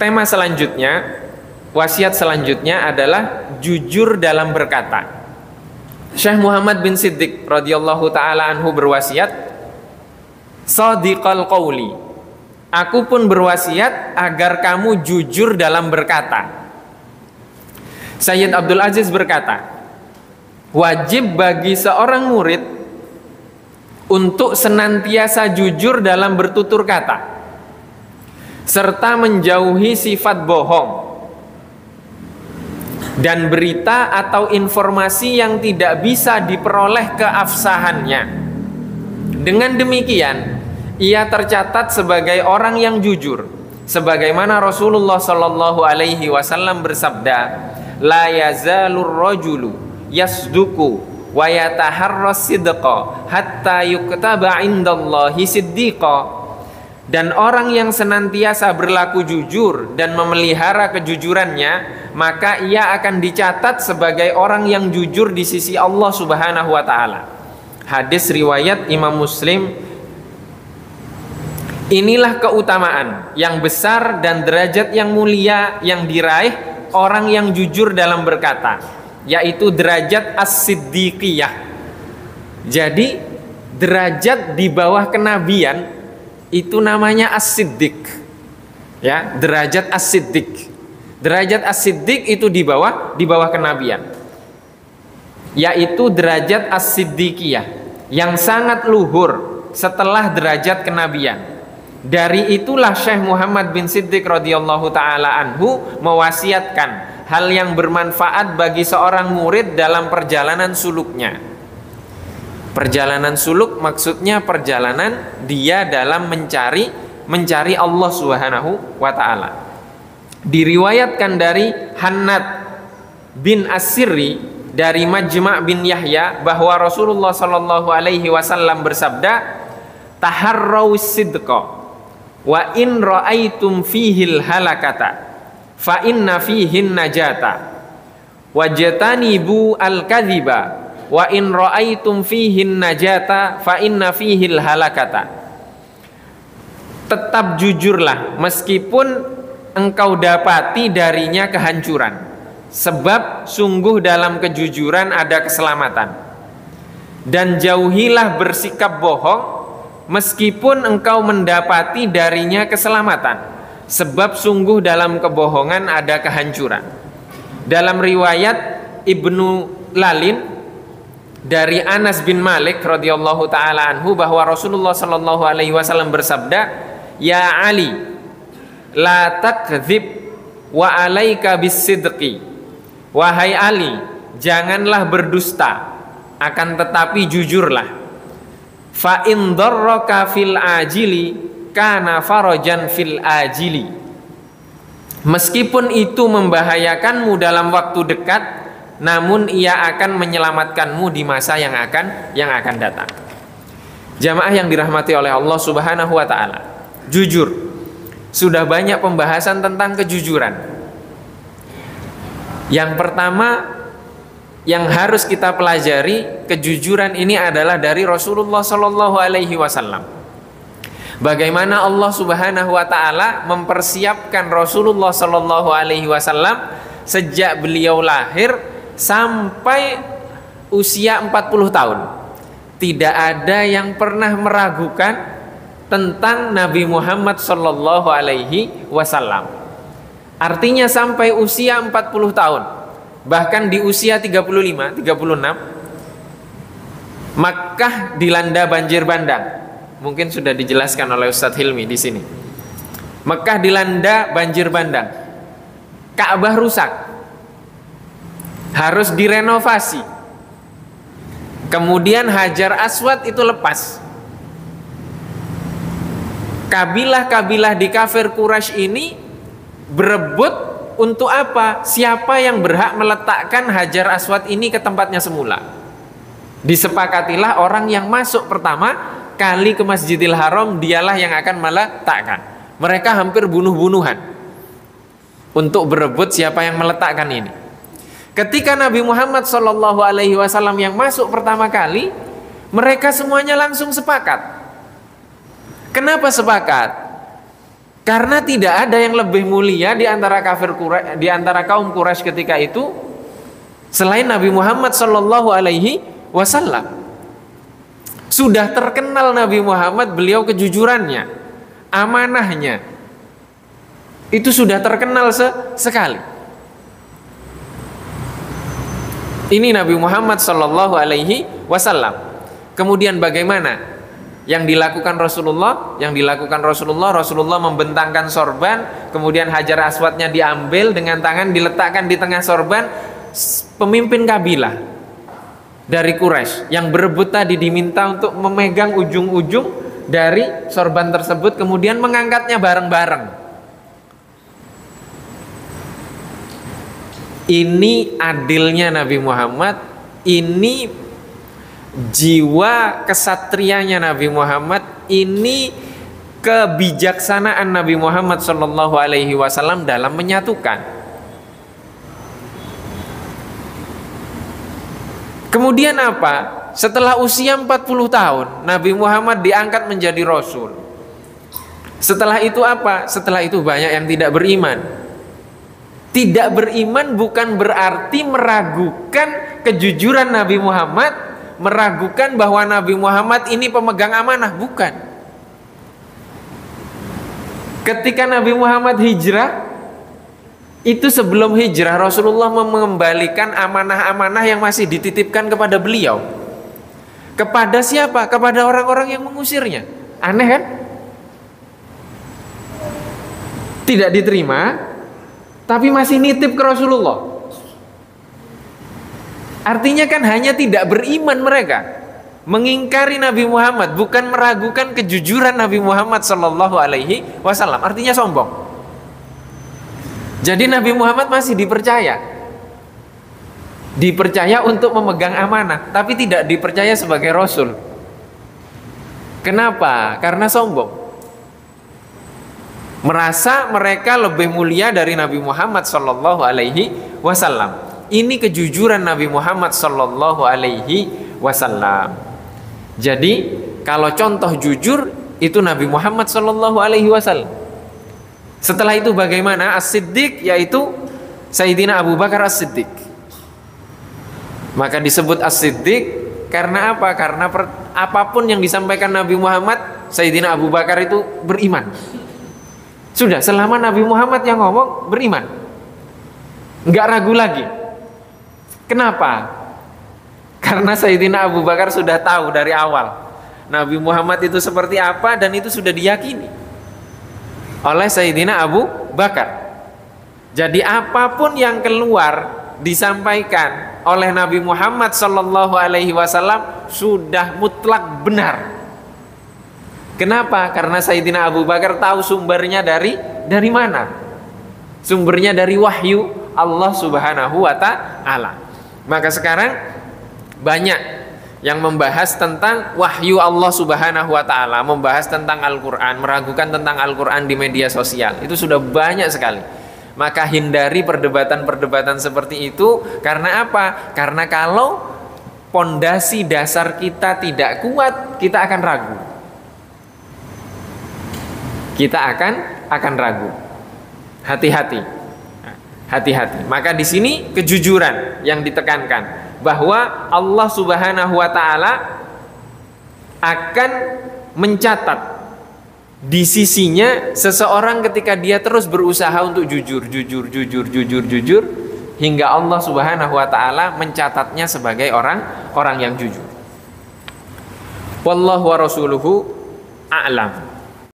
tema selanjutnya, wasiat selanjutnya adalah jujur dalam berkata. Syekh Muhammad bin Siddiq radhiyallahu taala anhu berwasiat, shadiqal qauli, aku pun berwasiat agar kamu jujur dalam berkata. Sayyid Abdul Aziz berkata, wajib bagi seorang murid untuk senantiasa jujur dalam bertutur kata, serta menjauhi sifat bohong dan berita atau informasi yang tidak bisa diperoleh keabsahannya. Dengan demikian, ia tercatat sebagai orang yang jujur, sebagaimana Rasulullah Shallallahu Alaihi Wasallam bersabda, la yazalur rajulu yasduku wa yataharras sidqa hatta yuktaba indallahi siddiqa. Dan orang yang senantiasa berlaku jujur dan memelihara kejujurannya, maka ia akan dicatat sebagai orang yang jujur di sisi Allah Subhanahu wa taala. Hadis riwayat Imam Muslim. Inilah keutamaan yang besar dan derajat yang mulia yang diraih orang yang jujur dalam berkata, yaitu derajat as-siddiqiyah. Jadi derajat di bawah kenabian itu namanya as-siddiq. Ya, derajat as-siddiq. Derajat as-siddiq itu di bawah kenabian. Yaitu derajat as-siddiqiyah yang sangat luhur setelah derajat kenabian. Dari itulah Syekh Muhammad bin Siddiq radhiyallahu taala anhu mewasiatkan hal yang bermanfaat bagi seorang murid dalam perjalanan suluknya. Perjalanan suluk maksudnya perjalanan dia dalam mencari Allah Subhanahu wa taala. Diriwayatkan dari Hannad bin As-Sirri dari Majma' bin Yahya bahwa Rasulullah sallallahu alaihi wasallam bersabda, taharraus sidqa wa in ra'aitum fihil halakata fa inna fihin najata wajtanibu al-kadhiba wa in ra'aitum fihin najata fa inna fihil halakata. Tetap jujurlah meskipun engkau dapati darinya kehancuran, sebab sungguh dalam kejujuran ada keselamatan. Dan jauhilah bersikap bohong meskipun engkau mendapati darinya keselamatan, sebab sungguh dalam kebohongan ada kehancuran. Dalam riwayat Ibnu Lalin dari Anas bin Malik radhiyallahu taala anhu bahwa Rasulullah sallallahu alaihi wasallam bersabda, ya Ali, la takdzib wa alaika bisidqi. Wahai Ali, janganlah berdusta, akan tetapi jujurlah. Fa in darraka fil ajili kana farajan fil ajili. Meskipun itu membahayakanmu dalam waktu dekat, namun ia akan menyelamatkanmu di masa yang akan datang. Jamaah yang dirahmati oleh Allah Subhanahu wa taala, jujur. Sudah banyak pembahasan tentang kejujuran. Yang pertama yang harus kita pelajari, kejujuran ini adalah dari Rasulullah Shallallahu alaihi wasallam. Bagaimana Allah Subhanahu wa taala mempersiapkan Rasulullah Shallallahu alaihi wasallam sejak beliau lahir sampai usia 40 tahun. Tidak ada yang pernah meragukan tentang Nabi Muhammad sallallahu alaihi wasallam. Artinya sampai usia 40 tahun. Bahkan di usia 35, 36 Makkah dilanda banjir bandang. Mungkin sudah dijelaskan oleh Ustadz Hilmi di sini. Makkah dilanda banjir bandang. Ka'bah rusak, harus direnovasi. Kemudian Hajar Aswad itu lepas. Kabilah-kabilah di kafir Quraisy ini berebut untuk apa? Siapa yang berhak meletakkan Hajar Aswad ini ke tempatnya semula? Disepakatilah orang yang masuk pertama kali ke Masjidil Haram, dialah yang akan meletakkan. Mereka hampir bunuh-bunuhan untuk berebut siapa yang meletakkan ini. Ketika Nabi Muhammad SAW yang masuk pertama kali, mereka semuanya langsung sepakat. Kenapa sepakat? Karena tidak ada yang lebih mulia di antara di antara kaum Quraisy ketika itu selain Nabi Muhammad Shallallahu Alaihi Wasallam. Sudah terkenal Nabi Muhammad, beliau kejujurannya, amanahnya, itu sudah terkenal sekali. Ini Nabi Muhammad Shallallahu Alaihi Wasallam. Kemudian bagaimana yang dilakukan Rasulullah? Yang dilakukan Rasulullah membentangkan sorban, kemudian Hajar Aswadnya diambil dengan tangan, diletakkan di tengah sorban. Pemimpin kabilah dari Quraisy yang berebut tadi diminta untuk memegang ujung-ujung dari sorban tersebut, kemudian mengangkatnya bareng-bareng. Ini adilnya Nabi Muhammad, ini jiwa kesatrianya Nabi Muhammad, ini kebijaksanaan Nabi Muhammad Shallallahu Alaihi Wasallam dalam menyatukan. Kemudian apa? Setelah usia 40 tahun Nabi Muhammad diangkat menjadi Rasul. Setelah itu apa? Setelah itu banyak yang tidak beriman. Tidak beriman bukan berarti meragukan kejujuran Nabi Muhammad, meragukan bahwa Nabi Muhammad ini pemegang amanah, bukan. Ketika Nabi Muhammad hijrah, itu sebelum hijrah Rasulullah mengembalikan amanah-amanah yang masih dititipkan kepada beliau. Kepada siapa? Kepada orang-orang yang mengusirnya. Aneh kan? Tidak diterima, tapi masih nitip ke Rasulullah. Artinya kan hanya tidak beriman mereka, mengingkari Nabi Muhammad, bukan meragukan kejujuran Nabi Muhammad Sallallahu Alaihi Wasallam. Artinya sombong. Jadi Nabi Muhammad masih dipercaya untuk memegang amanah, tapi tidak dipercaya sebagai Rasul. Kenapa? Karena sombong, merasa mereka lebih mulia dari Nabi Muhammad Sallallahu Alaihi Wasallam. Ini kejujuran Nabi Muhammad Sallallahu Alaihi Wasallam. Jadi kalau contoh jujur itu Nabi Muhammad Sallallahu Alaihi Wasallam. Setelah itu bagaimana? As-Siddiq, yaitu Sayyidina Abu Bakar As-Siddiq. Maka disebut As-Siddiq karena apa? Karena apapun yang disampaikan Nabi Muhammad, Sayyidina Abu Bakar itu beriman. Sudah, selama Nabi Muhammad yang ngomong, beriman, nggak ragu lagi. Kenapa? Karena Sayyidina Abu Bakar sudah tahu dari awal Nabi Muhammad itu seperti apa, dan itu sudah diyakini oleh Sayyidina Abu Bakar. Jadi apapun yang keluar disampaikan oleh Nabi Muhammad Sallallahu Alaihi Wasallam sudah mutlak benar. Kenapa? Karena Sayyidina Abu Bakar tahu sumbernya dari mana? Sumbernya dari wahyu Allah Subhanahu wa Ta'ala. Maka sekarang banyak yang membahas tentang wahyu Allah Subhanahu wa Ta'ala, membahas tentang Al-Quran, meragukan tentang Al-Quran di media sosial. Itu sudah banyak sekali. Maka hindari perdebatan-perdebatan seperti itu. Karena apa? Karena kalau pondasi dasar kita tidak kuat, kita akan ragu. Kita akan ragu. Hati-hati. Hati-hati. Maka di sini kejujuran yang ditekankan, bahwa Allah Subhanahu wa Ta'ala akan mencatat di sisinya seseorang ketika dia terus berusaha untuk jujur hingga Allah Subhanahu wa Ta'ala mencatatnya sebagai orang yang jujur. Wallahu wa rasuluhu a'lam.